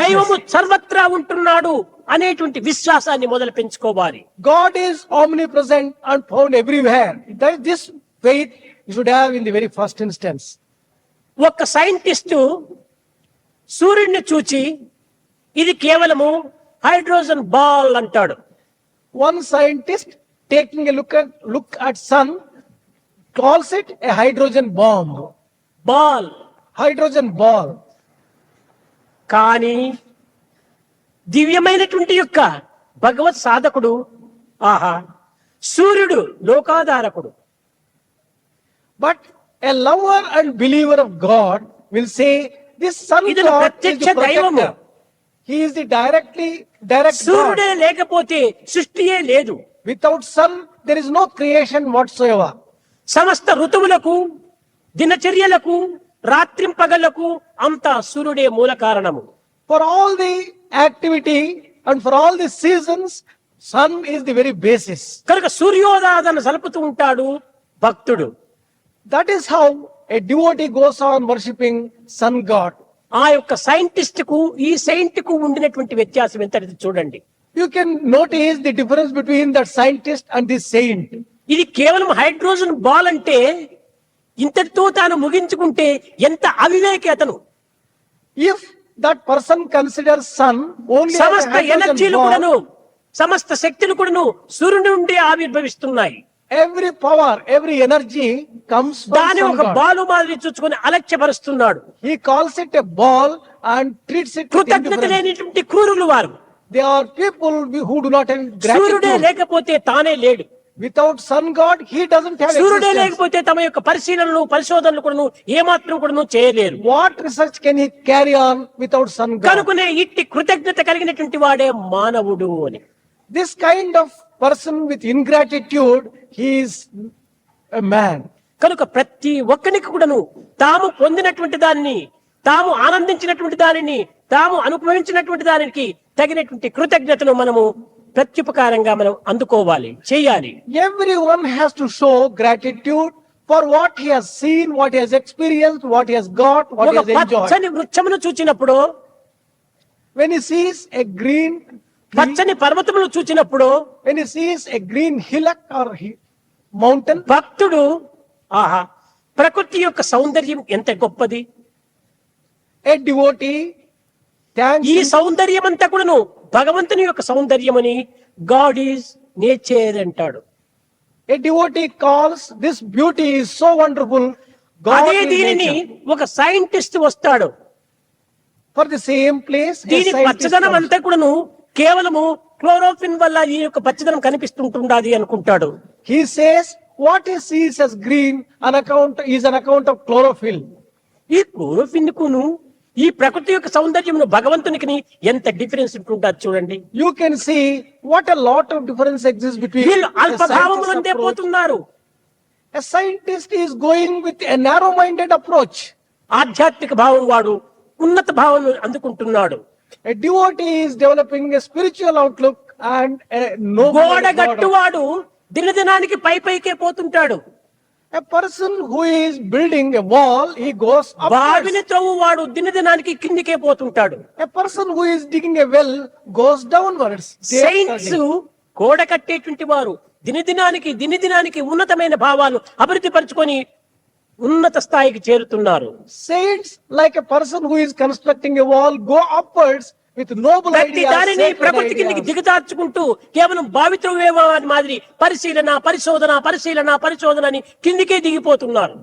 దైవము సర్వత్రా ఉంటున్నాడు అనేటువంటి విశ్వాసాన్ని మొదలు పెంచుకోవాలి. God is omnipresent and found everywhere. This faith you should have in the very first instance. ఒక సైంటిస్టు సూర్యుడిని చూచి ఇది కేవలము హైడ్రోజన్ బాల్ అంటాడు. One scientist taking a look at sun calls it a hydrogen bomb. Ball Hydrogen ball. కానీ దివ్యమైనటువంటి యొక్క భగవత్ సాధకుడు ఆహా సూర్యుడు లోకాధారకుడు. But a lover and believer of God will say this sun ఇది God is ప్రత్యక్ష the దైవము. protector. He is the direct సూర్యుడే God. లేకపోతే సృష్టియే లేదు. Without sun there is no creation whatsoever. సమస్త ఋతువులకు దినచర్యలకు రాత్రింపగళ్లకు అంతా సూర్యుడే మూల కారణము. For all the activity and for all the seasons, sun is the very basis. కనుక సూర్యోదాదన సలుపుతూ ఉంటాడు భక్తుడు. That is how a devotee goes on worshipping sun god. ఆ యొక్క సైంటిస్ట్ కు ఈ సెయింట్ కు ఉండినటువంటి వ్యత్యాసం ఎంత చూడండి. You can notice the difference between that scientist and this saint. ఇది కేవలం హైడ్రోజన్ బాల్ అంటే ఇంతటితో తాను ముగించుకుంటే ఎంత అవివేకి అతను. If that person considers sun only as a సమస్త hydrogen ఎనర్జీలు ball, కూడాను సమస్త శక్తులు కూడాను సూర్యుడి నుండి ఆవిర్భవిస్తున్నాయి. every power, every energy comes from దాని sun ఒక god. బాలు మాదిరి చూసుకొని అలక్ష్యపరుస్తున్నాడు. He calls it a ball and treats it with కృతజ్ఞత indifference. లేనిటువంటి క్రూరులు వారు. They are people who do not have సూర్యుడే gratitude. లేకపోతే తానే లేడు. Without sun god, he doesn't have సూర్యుడే existence. లేకపోతే తమ యొక్క పరిశీలనలు పరిశోధనలు కూడాను ఏమాత్రం కూడాను చేయలేరు. What research can he carry on without sun god? కనుకనే ఇట్టి కృతజ్ఞత కలిగినటువంటి వాడే మానవుడు అని. This kind of person with ingratitude, he is a man. కనుక ప్రతి ఒక్కరికి కూడాను తాము పొందినటువంటి దానిని తాము ఆనందించినటువంటి దానిని తాము అనుభవించినటువంటి దానికి తగినటువంటి కృతజ్ఞతను మనము ప్రత్యుపకారంగా మనం అందుకోవాలి, చేయాలి. Everyone has to show gratitude for what he has seen, what he has experienced, what he has got, what he ఒక has enjoyed. పచ్చని వృక్షమును చూచినప్పుడు When he sees a green tree, పచ్చని పర్వతమును చూచినప్పుడు when he sees a green hillock or mountain, భక్తుడు ఆహా ప్రకృతి యొక్క సౌందర్యం ఎంత గొప్పది, a devotee thanks ఈ him. సౌందర్యం అంతా కూడాను భగవంతుని యొక్క సౌందర్యమని గాడ్ ఈజ్ నేచర్ అంటాడు. A devotee calls this beauty is so wonderful. God అదే is దీనిని nature. ఒక సైంటిస్ట్ వస్తాడు. For the same place, a దీని scientist పచ్చదనం comes. అంతా కూడాను కేవలము క్లోరోఫిన్ వల్ల ఈ యొక్క పచ్చదనం కనిపిస్తుంటుండాది అనుకుంటాడు. He says what he sees as green is an account of chlorophyll. ఈ క్లోరోఫిన్ కును ఈ ప్రకృతి యొక్క సౌందర్యమును భగవంతునికి ఎంత డిఫరెన్స్ ఉంటుంటారు చూడండి. You can see what a lot of difference exists between వీళ్ళు a అల్పభావములందే scientist approach. పోతున్నారు. A scientist is going with a narrow-minded approach. ఆధ్యాత్మిక భావం వాడు ఉన్నత భావం అందుకుంటున్నాడు. A devotee is developing a spiritual outlook and a noble గోడ God. గట్టువాడు దినదినానికి పైకే పోతుంటాడు. A person who is building a wall, he goes upwards. బావిని త్రవ్వువాడు దినదినానికి కిందికే పోతుంటాడు. A person who is digging a well goes downwards. Saints గోడ కట్టేటువంటి వారు దినదినానికి ఉన్నతమైన భావాలు అభివృద్ధి పరుచుకొని ఉన్నత స్థాయికి చేరుతున్నారు. Saints, like a person who is constructing a wall, go upwards with noble ప్రతి ideas, దానిని sacred ప్రకృతి కిందికి ideas. దిగజార్చుకుంటూ కేవలం బావి త్రవ్వేవా అని మాదిరి పరిశోధన అని కిందికే దిగిపోతున్నారు.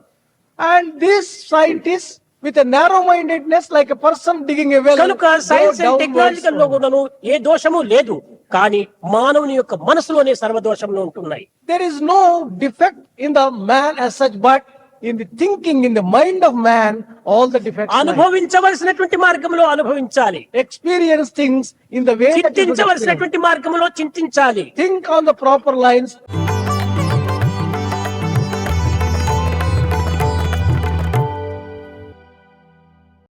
And this scientist with a narrow-mindedness, like a person digging a well, కనుక go సైన్స్ అండ్ downwards. టెక్నాలజీలో కూడాను ఏ దోషము లేదు, కానీ మానవుని యొక్క మనసులోనే సర్వదోషంలో ఉంటున్నాయి. There is no defect in the man as such, but in the thinking, in the mind of man, all the defects lie. అనుభవించవలసినటువంటి మార్గంలో అనుభవించాలి, Experience things in the way that you should experience. చింతించవలసినటువంటి మార్గంలో చింతించాలి. Think on the proper lines.